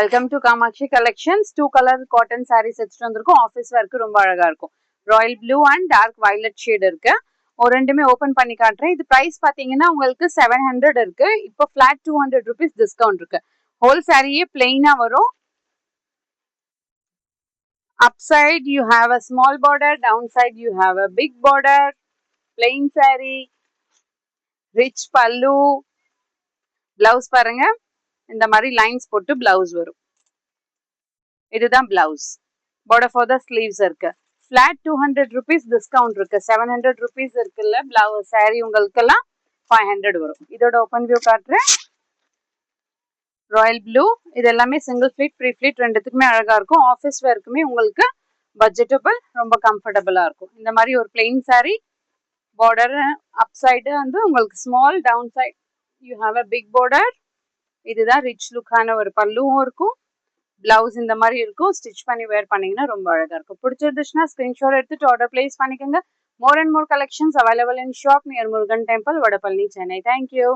Welcome to Kamakshi collections. 2 colour cotton saris எடுத்துட்டு வந்திருக்கும். Office work ரொம்ப அழகா இருக்கும். Royal blue and dark violet shade இருக்கு. ஒரு ரெண்டுமே ஓப்பன் பண்ணி காட்டுறேன். இது பிரைஸ் பாத்தீங்கன்னா உங்களுக்கு 700 இருக்கு. இப்போ ஃபிளாட் 200 rupees டிஸ்கவுண்ட் இருக்கு. ஹோல் சாரியே பிளெயினா வரும். Upside you have a small border, downside you have a big border. Plain saree, rich pallu. Blouse பாருங்க, இந்த மாதிரி லைன்ஸ் போட்டு பிளவுஸ் வரும். இதுதான் blouse. Border for the sleeves இருக்கு. ஃபிளாட் 200 rupees டிஸ்கவுண்ட் இருக்கு. 700 rupees இருக்குல்ல பிளவுஸ் சாரி, உங்களுக்கெல்லாம் 500 வரும். இதோட ஓப்பன் வியூ காட்டுறேன். ராயல் ப்ளூ, இது எல்லாமே சிங்கிள் ஃபிளிட் ப்ரீ ஃபிளிட் ரெண்டுத்துக்குமே அழகா இருக்கும். ஆஃபீஸ் வேர்க்குமே உங்களுக்கு பட்ஜெட்டபிள், ரொம்ப கம்ஃபர்டபுளா இருக்கும். இந்த மாதிரி ஒரு plain sari, border up side வந்து உங்களுக்கு small, down side you have a big border. இதுதான் ரிச் லுக்கான ஒரு பல்லுவும் இருக்கும். பிளவுஸ் இந்த மாதிரி இருக்கும். ஸ்டிச் பண்ணி வேர் பண்ணீங்கன்னா ரொம்ப அழகா இருக்கும். பிடிச்சிருந்துச்சுன்னா ஸ்கிரீன்ஷாட் எடுத்துட்டு ஆர்டர் பிளேஸ் பண்ணிக்கோங்க. More and more collections available in shop near Murugan temple, Vadapalani, Chennai. Thank you.